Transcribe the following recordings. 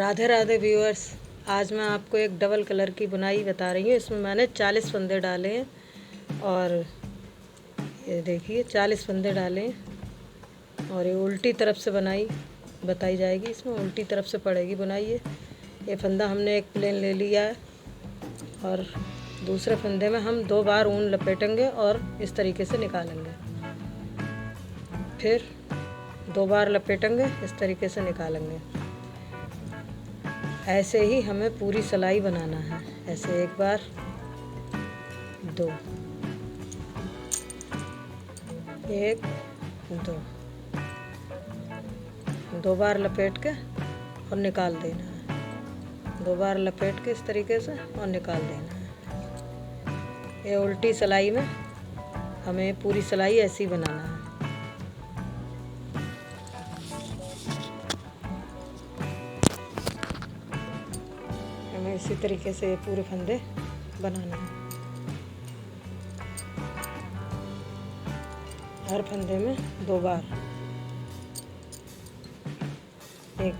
Radhe Radhe viewers. आज मैं आपको एक डबल कलर की बुनाई बता रही हूँ। इसमें मैंने 40 फंदे डाले हैं और ये देखिए 40 फंदे डाले हैं और ये उल्टी तरफ से बनाई बताई जाएगी। इसमें उल्टी तरफ से पड़ेगी बुनाई। ये फंदा हमने एक प्लेन ले लिया है और दूसरे फंदे में हम 2 बार ऊन लपेटेंगे और इस तरीके से निकालेंगे। फिर 2 बार लपेटेंगे, इस तरीके से निकालेंगे। ऐसे ही हमें पूरी सिलाई बनाना है। ऐसे 1 बार 2 1 2 बार लपेट के और निकाल देना है। 2 बार लपेट के इस तरीके से और निकाल देना है। ये उल्टी सिलाई में हमें पूरी सिलाई ऐसी ही बनाना है। हमें इसी तरीके से पूरे फंदे बनाना है। हर फंदे में 2 बार 1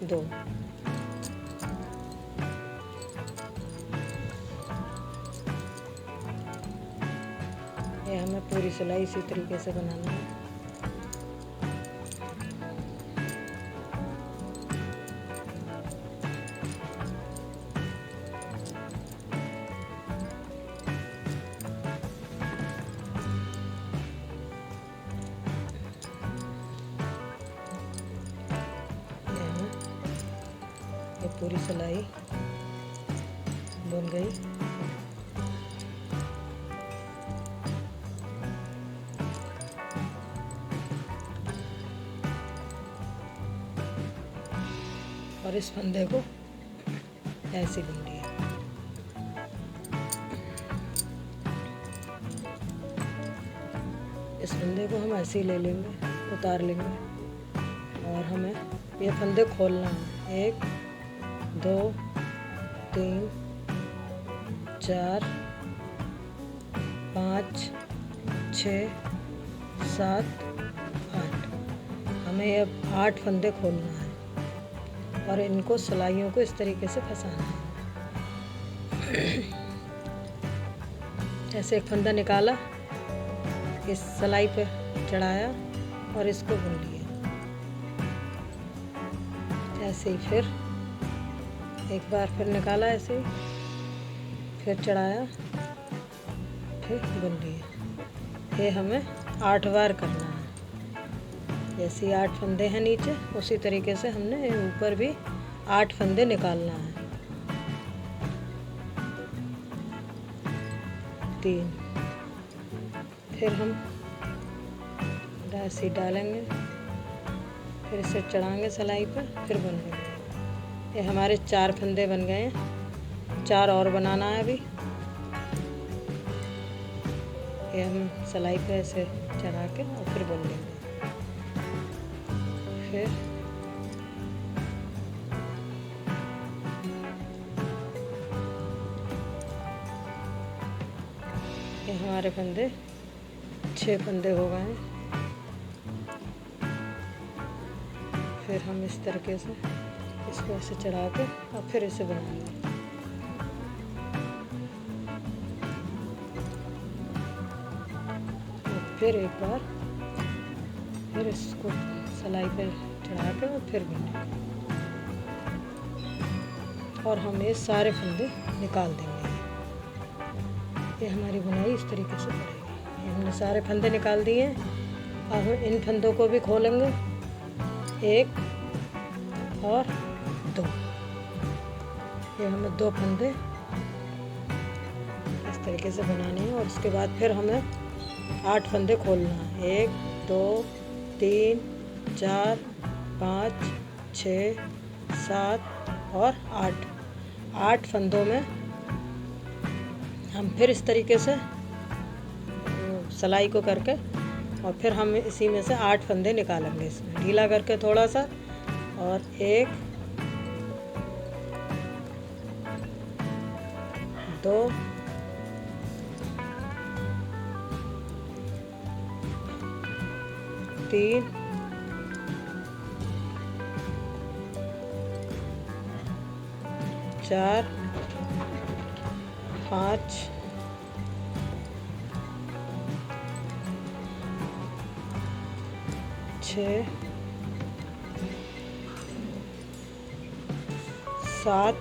2 ये हमें पूरी सिलाई इसी तरीके से बनाना है। ये पूरी सिलाई बन गई। और इस फंदे को ऐसे बुन लिया। इस फंदे को हम ऐसे ही ले लेंगे, उतार लेंगे और हमें ये फंदे खोलना है। 1 2 3 4 5 6 7 8 हमें ये 8 फंदे खोलना है और इनको सिलाइयों को इस तरीके से फंसाना है। ऐसे एक फंदा निकाला, इस सिलाई पे चढ़ाया और इसको बुन लिया। ऐसे ही फिर एक बार फिर निकाला, ऐसे ही फिर चढ़ाया, फिर बुन लिया। ये हमें 8 बार करना है। जैसे 8 फंदे हैं नीचे, उसी तरीके से हमने ऊपर भी 8 फंदे निकालना है। 3 फिर हम ऐसे डालेंगे, फिर इसे चढ़ाएंगे सिलाई पर, फिर बुन लेंगे। ये हमारे 4 फंदे बन गए हैं। 4 और बनाना है अभी। ये हम सिलाई पे ऐसे चढ़ा के और फिर बुन लेंगे। फिर ये हमारे फंदे 6 फंदे हो गए हैं। फिर हम इस तरीके से इसको ऐसे चढ़ा के और फिर इसे बनाएंगे। और फिर एक बार फिर इसको सिलाई पे चढ़ा के और फिर बुनेंगे और हम ये सारे फंदे निकाल देंगे। ये हमारी बुनाई इस तरीके से पड़ेगी। ये हमने सारे फंदे निकाल दिए। अब हम इन फंदों को भी खोलेंगे। 1 और 2 ये हमें 2 फंदे इस तरीके से बनाने हैं और उसके बाद फिर हमें 8 फंदे खोलना है। 1 2 3 4 5 6 7 और 8 फंदों में हम फिर इस तरीके से सिलाई को करके और फिर हम इसी में से 8 फंदे निकालेंगे। इसमें ढीला करके थोड़ा सा और 1 2 3 4 5 6 7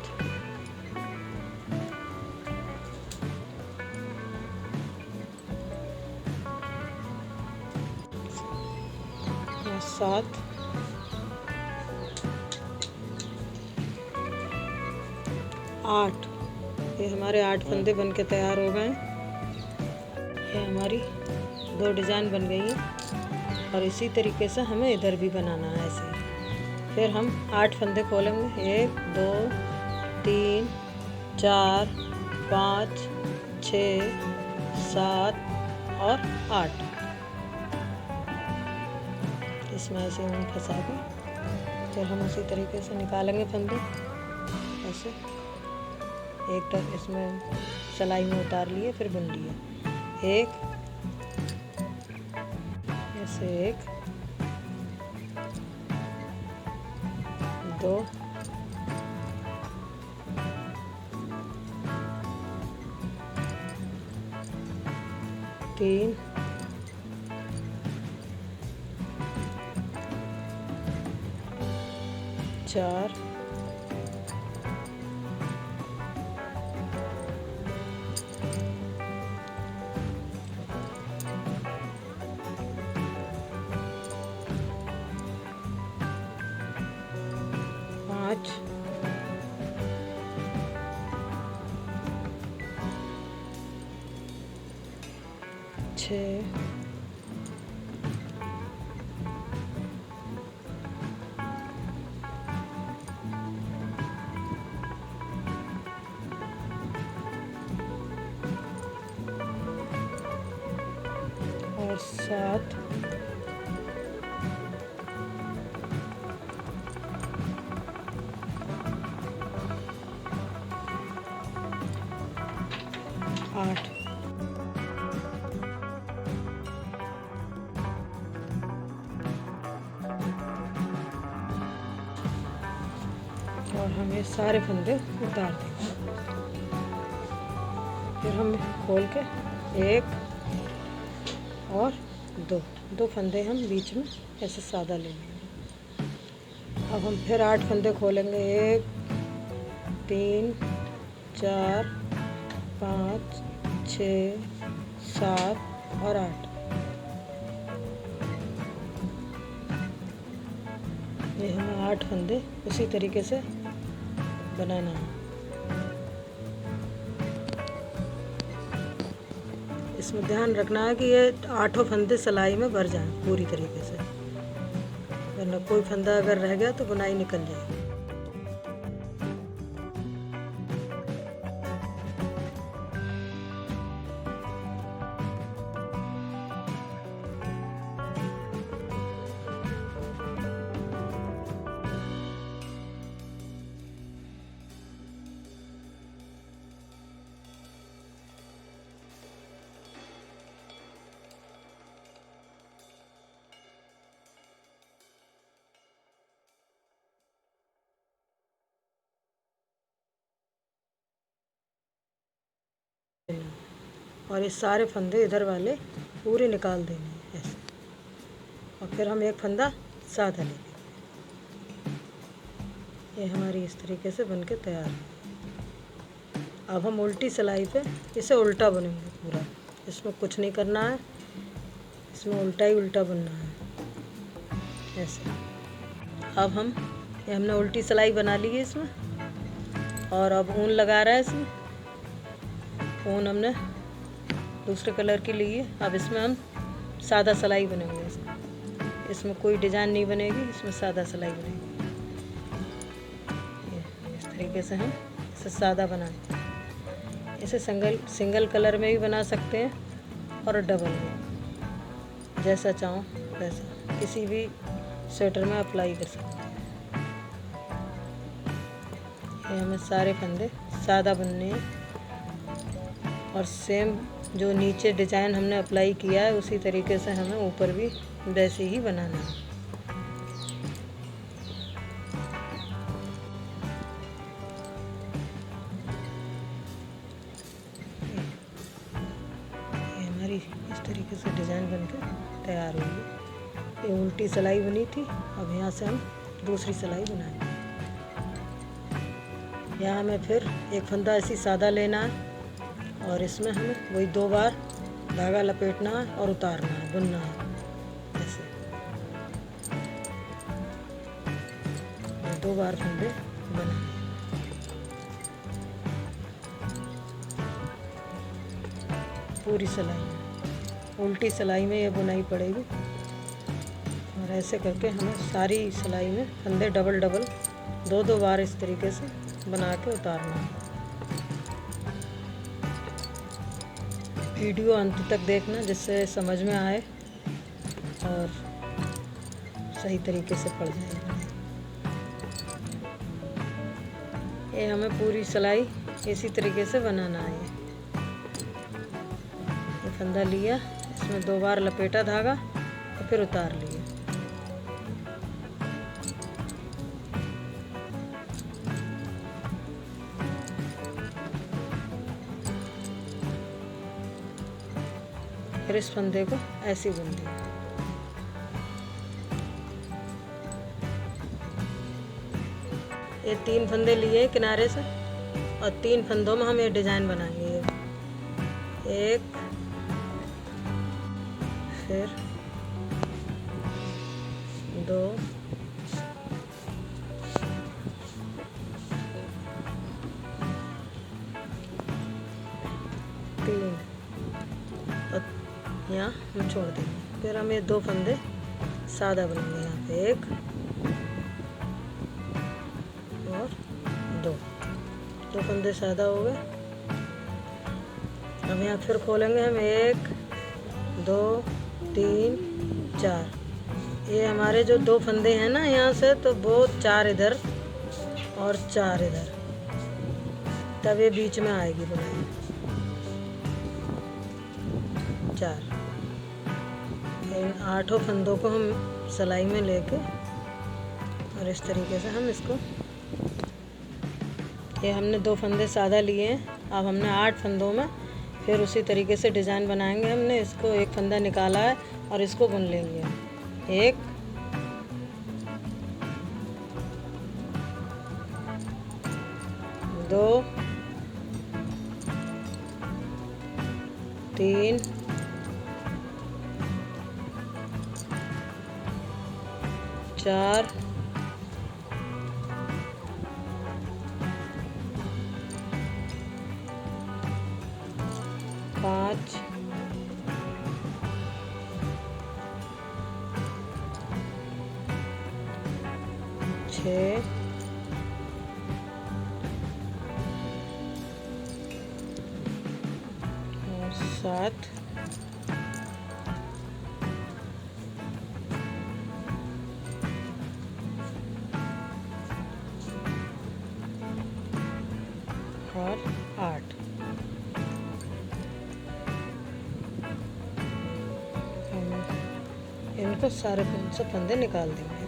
7 8। ये हमारे 8 फंदे बन के तैयार हो गए। ये हमारी 2 डिज़ाइन बन गई हैं और इसी तरीके से हमें इधर भी बनाना है ऐसे। फिर हम 8 फंदे खोलेंगे, 1 2 3 4 5 6 7 और 8। इसमें ऐसे हम फंसा के फिर हम उसी तरीके से निकालेंगे फंदे ऐसे। एक तरफ इसमें सिलाई में उतार लिए, फिर बुन लिए। 1 ऐसे 1 2 3 4 5 6 और 7 8। और हम ये सारे फंदे उतार देंगे। फिर हम खोल के 1 और 2 फंदे हम बीच में ऐसे सादा लेंगे। अब हम फिर 8 फंदे खोलेंगे, 1 3 4 5 6 7 और 8। ये हमें 8 फंदे उसी तरीके से बनाना है। इसमें ध्यान रखना है कि ये 8 फंदे सिलाई में भर जाएं पूरी तरीके से, वरना कोई फंदा अगर रह गया तो बुनाई निकल जाएगी। और ये सारे फंदे इधर वाले पूरे निकाल देंगे ऐसे, और फिर हम एक फंदा सादा लेंगे। ये हमारी इस तरीके से बन के तैयार है। अब हम उल्टी सिलाई पे इसे उल्टा बुनेंगे पूरा। इसमें कुछ नहीं करना है, इसमें उल्टा ही उल्टा बुनना है ऐसे। अब हमने उल्टी सिलाई बना ली है इसमें, और अब ऊन लगा रहा है इसमें। ऊन हमने दूसरे कलर की ली है। अब इसमें हम सादा सिलाई बनेंगे। इसमें कोई डिज़ाइन नहीं बनेगी, इसमें सादा सिलाई बनेगी। इस तरीके से हम इसे सादा बनाएं। इसे सिंगल कलर में भी बना सकते हैं और डबल में, जैसा चाहो वैसा किसी भी स्वेटर में अप्लाई कर सकते हैं। ये हमें सारे फंदे सादा बनने हैं, और सेम जो नीचे डिज़ाइन हमने अप्लाई किया है उसी तरीके से हमें ऊपर भी वैसे ही बनाना है। इस तरीके से डिज़ाइन बनकर तैयार हुई है। ये उल्टी सिलाई बनी थी, अब यहाँ से हम दूसरी सिलाई बनाएंगे। यहाँ हमें फिर एक फंदा ऐसी सादा लेना है और इसमें हमें वही 2 बार धागा लपेटना है और उतारना है, बुनना है ऐसे। 2 बार फंदे बनाए। पूरी सिलाई में, उल्टी सिलाई में ये बुनाई पड़ेगी और ऐसे करके हमें सारी सिलाई में फंदे डबल डबल 2-2 बार इस तरीके से बना के उतारना है। वीडियो अंत तक देखना जिससे समझ में आए और सही तरीके से पड़ जाए। ये हमें पूरी सिलाई इसी तरीके से बनाना है। ये फंदा लिया, इसमें 2 बार लपेटा धागा और फिर उतार लिया। फिर इस फंदे को ऐसे बुन दिया। ये 3 फंदे लिए किनारे से और 3 फंदों में हम ये डिजाइन बनाएंगे। एक, फिर 2, 3 और यहाँ हम छोड़ देंगे। फिर हम ये 2 फंदे सादा बनाएंगे। यहाँ पे 1 और 2 फंदे सादा हो गए। अब यहाँ फिर खोलेंगे हम 1, 2, 3, 4। ये हमारे जो 2 फंदे हैं ना यहाँ से, तो वो 4 इधर और 4 इधर, तब ये बीच में आएगी बुनाई। 4 इन 8 फंदों को हम सिलाई में लेके और इस तरीके से हम इसको, ये हमने 2 फंदे सादा लिए हैं। अब हमने 8 फंदों में फिर उसी तरीके से डिज़ाइन बनाएंगे। हमने इसको एक फंदा निकाला है और इसको बुन लेंगे। 1, 2, 3, 4, 5, 6, 7, 8। इनको सारे से फंदे निकाल देंगे।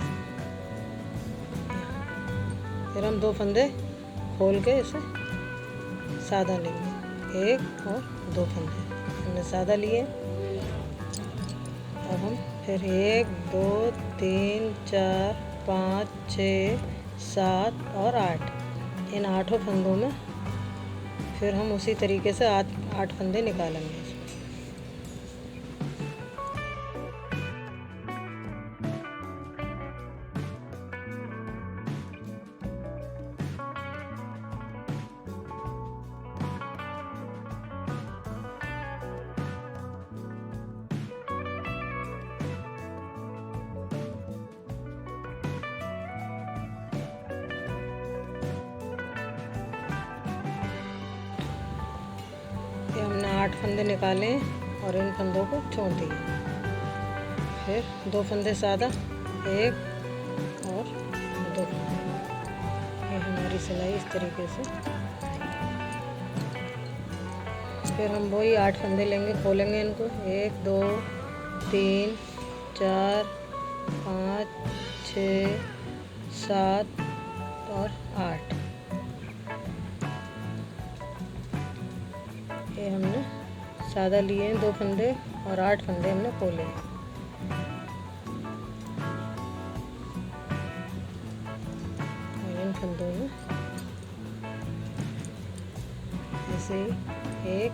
फिर हम 2 फंदे खोल के इसे सादा लेंगे। 1 और 2 फंदे हमने सादा लिए। अब हम फिर 1, 2, 3, 4, 5, 6, 7 और 8, इन 8 फंदों में फिर हम उसी तरीके से 8 फंदे निकालेंगे। ये हमने 8 फंदे निकाले और इन फंदों को छोड़ दिए। फिर 2 फंदे सादा, 1 और 2 फंदे। ये हमारी सिलाई इस तरीके से। फिर हम वही 8 फंदे लेंगे, खोलेंगे इनको। 1, 2, 3, 4, 5, 6, 7 और 8। ये हमने सादा लिए हैं 2 फंदे और 8 फंदे हमने खोले। और इन फंदों में ऐसे ही एक,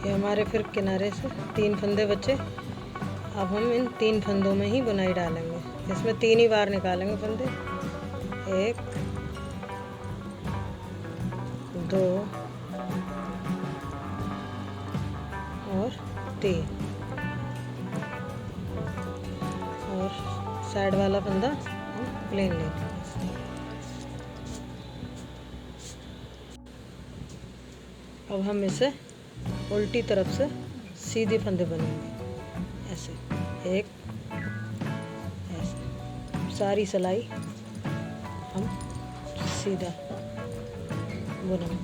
ये हमारे फिर किनारे से 3 फंदे बचे। अब हम इन 3 फंदों में ही बुनाई डालेंगे। इसमें 3 ही बार निकालेंगे फंदे। 1 2 और 3, और साइड वाला फंदा हम प्लेन लेंगे। अब हम इसे उल्टी तरफ से सीधे फंदे बनेंगे, ऐसे एक, ऐसे सारी सिलाई हम सीधा बुनेंगे।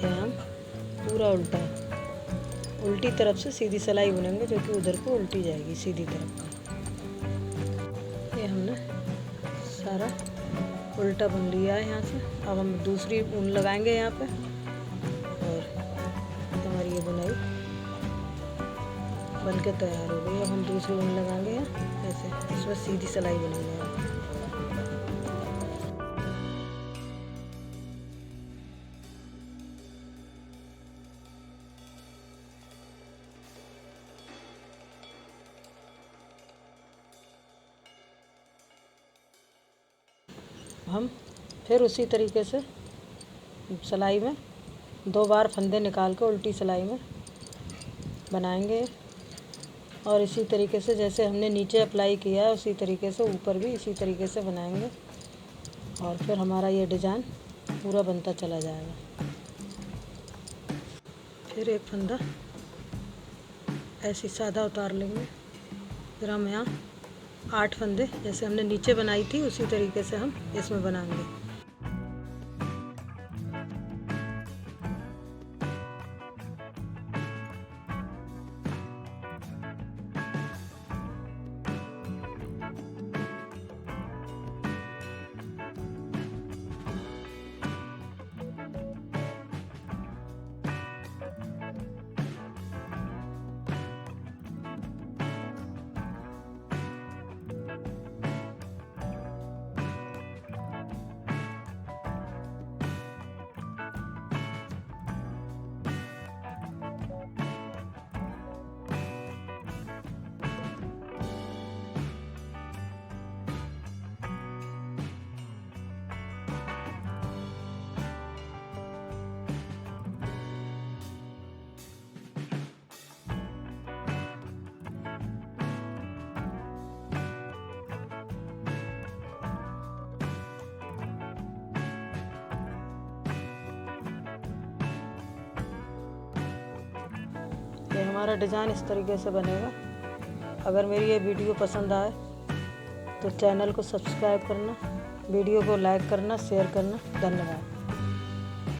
ये हम पूरा उल्टी तरफ से सीधी सिलाई बुनेंगे, जो कि उधर को उल्टी जाएगी सीधी तरफ। ये हमने सारा उल्टा बुन लिया है यहाँ से। अब हम दूसरी ऊन लगाएंगे यहाँ पे, और हमारी ये बुनाई बनके तैयार हो गई। अब हम दूसरी ऊन लगाएंगे यहाँ ऐसे, इसमें सीधी सिलाई बुनेंगे। हम फिर उसी तरीके से सिलाई में 2 बार फंदे निकाल के उल्टी सिलाई में बनाएंगे, और इसी तरीके से जैसे हमने नीचे अप्लाई किया है उसी तरीके से ऊपर भी इसी तरीके से बनाएंगे, और फिर हमारा ये डिज़ाइन पूरा बनता चला जाएगा। फिर एक फंदा ऐसे सादा उतार लेंगे। फिर हम यहाँ 8 फंदे जैसे हमने नीचे बनाई थी उसी तरीके से हम इसमें बनाएंगे। ये हमारा डिज़ाइन इस तरीके से बनेगा। अगर मेरी ये वीडियो पसंद आए तो चैनल को सब्सक्राइब करना, वीडियो को लाइक करना, शेयर करना। धन्यवाद।